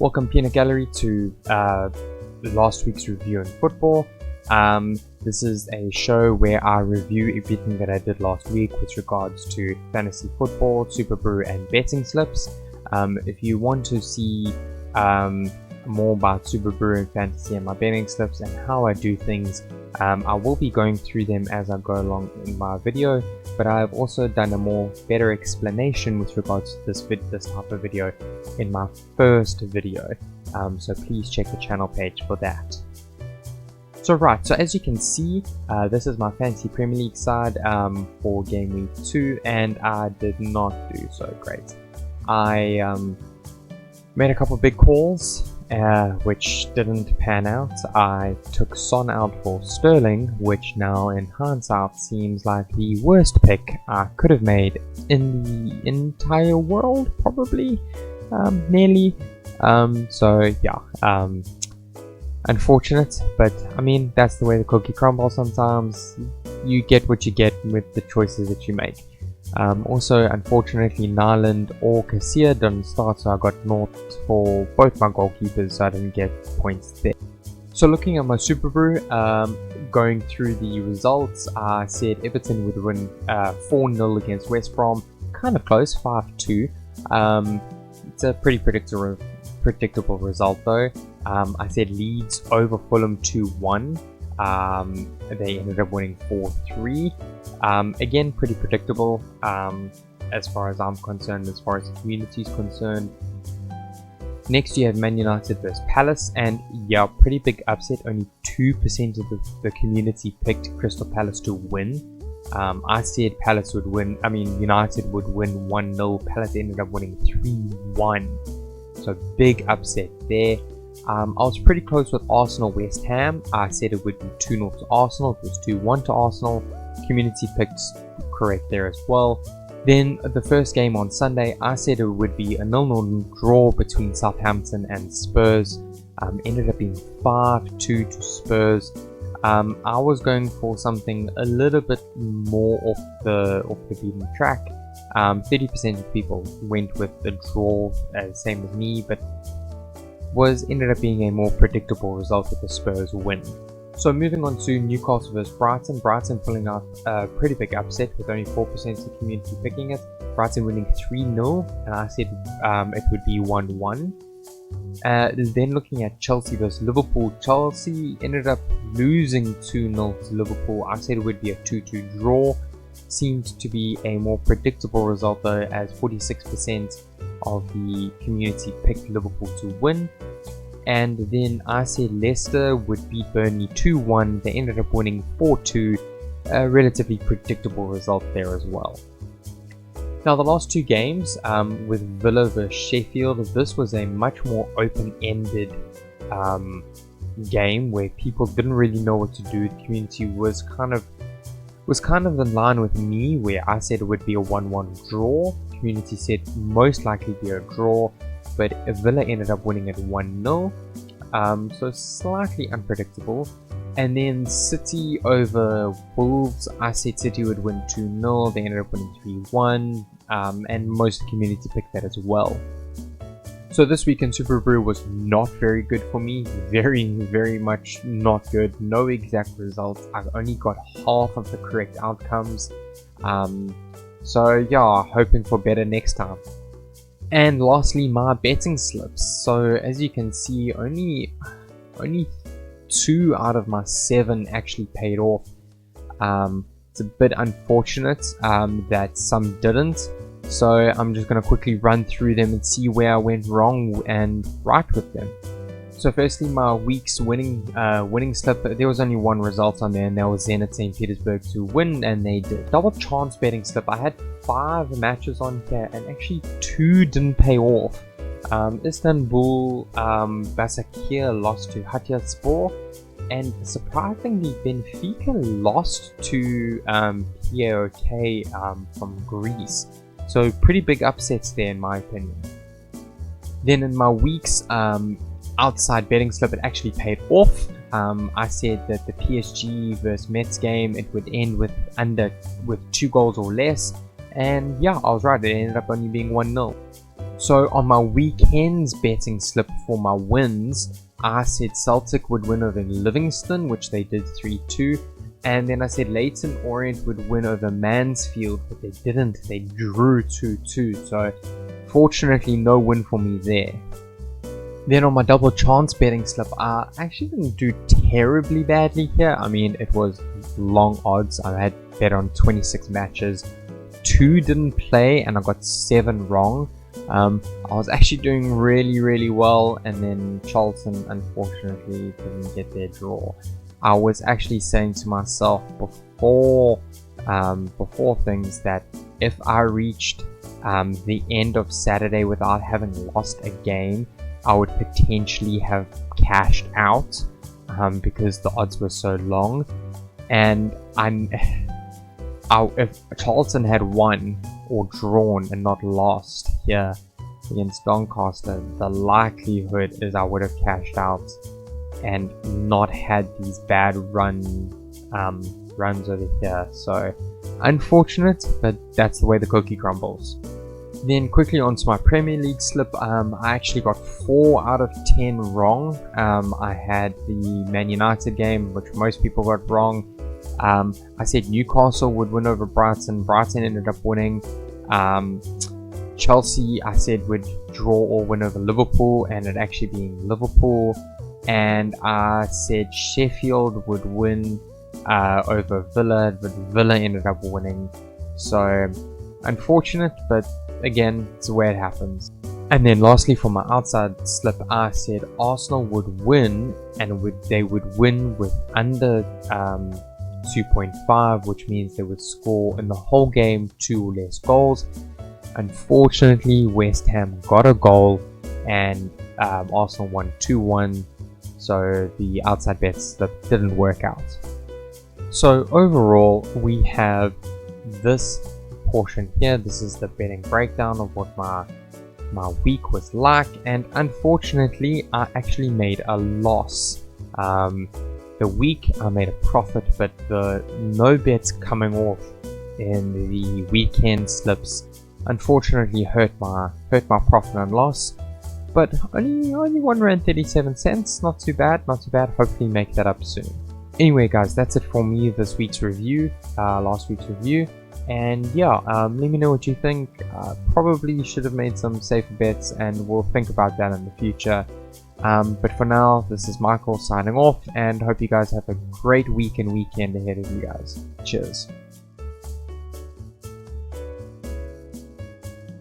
Welcome Peanut Gallery to last week's review in football. This is a show where I review everything that I did last week with regards to fantasy football, Superbru and betting slips. If you want to see more about Superbru and fantasy and my betting slips and how I do things, I will be going through them as I go along in my video, but I've also done a better explanation with regards to this type of video in my first video, so please check the channel page for that. So as you can see, this is my fantasy Premier League side for game week 2, and I did not do so great. I made a couple big calls which didn't pan out. I took Son out for Sterling, which now in hindsight seems like the worst pick I could have made in the entire world, probably, nearly. Unfortunate, but I mean, that's the way the cookie crumbles sometimes. You get what you get with the choices that you make. Also, unfortunately, Nyland or Cassia didn't start, so I got naught for both my goalkeepers, so I didn't get points there. So looking at my Superbru, going through the results, I said Everton would win 4-0 against West Brom. Kind of close, 5-2. It's a pretty predictable result though. I said Leeds over Fulham 2-1. They ended up winning 4-3. Again, pretty predictable as far as I'm concerned, as far as the community is concerned. Next you have Man United versus Palace, and yeah, pretty big upset. Only 2% of the community picked Crystal Palace to win. I said Palace would win, United would win 1-0. Palace ended up winning 3-1. So big upset there. I was pretty close with Arsenal West Ham. I said it would be 2-0 to Arsenal. It was 2-1 to Arsenal. Community picked correct there as well. Then the first game on Sunday, I said it would be a 0-0 draw between Southampton and Spurs. Ended up being 5-2 to Spurs. I was going for something a little bit more off the beaten track. 30% of people went with the draw, same as me, but ended up being a more predictable result with the Spurs win. So moving on to Newcastle vs Brighton. Brighton pulling out a pretty big upset with only 4% of the community picking it. Brighton winning 3-0, and I said it would be 1-1. Then looking at Chelsea vs Liverpool. Chelsea ended up losing 2-0 to Liverpool. I said it would be a 2-2 draw. Seemed to be a more predictable result though, as 46% of the community picked Liverpool to win. And then I said Leicester would beat Burnley 2-1. They ended up winning 4-2. A relatively predictable result there as well. Now the last two games, with Villa vs Sheffield, this was a much more open-ended game where people didn't really know what to do. The community was kind of in line with me, where I said it would be a 1-1 draw. Community said most likely be a draw, but Villa ended up winning at 1-0, so slightly unpredictable. And then City over Wolves, I said City would win 2-0, they ended up winning 3-1, and most of the community picked that as well. So this week in Superbru was not very good for me, very much not good. No exact results. I only got half of the correct outcomes. So yeah, hoping for better next time. And lastly, my betting slips. So as you can see, only 2 out of my 7 actually paid off. It's a bit unfortunate that some didn't. So I'm just going to quickly run through them and see where I went wrong and right with them. So firstly, my week's winning slip, there was only one result on there, and that was Zenit St. Petersburg to win, and they did. Double chance betting slip, I had 5 matches on here, and actually 2 didn't pay off. Istanbul Başakşehir lost to Hatayspor, and surprisingly Benfica lost to PAOK from Greece. So pretty big upsets there in my opinion. Then in my week's outside betting slip, it actually paid off. I said that the PSG versus Mets game, it would end with 2 goals or less, and yeah, I was right, it ended up only being 1-0. So on my weekend's betting slip for my wins, I said Celtic would win over Livingston, which they did 3-2. And then I said Leyton Orient would win over Mansfield, but they didn't. They drew 2-2. So fortunately, no win for me there. Then on my double chance betting slip, I actually didn't do terribly badly here. I mean, it was long odds. I had bet on 26 matches. 2 didn't play and I got 7 wrong. I was actually doing really well, and then Charlton unfortunately didn't get their draw. I was actually saying to myself before things that if I reached the end of Saturday without having lost a game, I would potentially have cashed out because the odds were so long. And if Charlton had won or drawn and not lost here against Doncaster, the likelihood is I would have cashed out and not had these bad runs over here. So unfortunate, but that's the way the cookie crumbles. Then quickly onto my Premier League slip. I actually got 4 out of 10 wrong. I had the Man United game, which most people got wrong. I said Newcastle would win over Brighton. Brighton ended up winning. Chelsea, I said, would draw or win over Liverpool, and it actually being Liverpool. And I said Sheffield would win over Villa, but Villa ended up winning. So unfortunate, but again, it's the way it happens. And then lastly, for my outside slip, I said Arsenal would win, and they would win with under 2.5, which means they would score in the whole game 2 or less goals. Unfortunately, West Ham got a goal, and Arsenal won 2-1, so the outside bet slip didn't work out. So overall, we have this portion here. This is the betting breakdown of what my week was like, and unfortunately, I actually made a loss. The week I made a profit, but the no bets coming off in the weekend slips unfortunately hurt my profit and loss. But only £1.37, not too bad. Hopefully make that up soon. Anyway guys, that's it for me this week's review, last week's review. And yeah, let me know what you think. Probably should have made some safer bets, and we'll think about that in the future. But for now, this is Michael signing off, and hope you guys have a great week and weekend ahead of you guys. Cheers.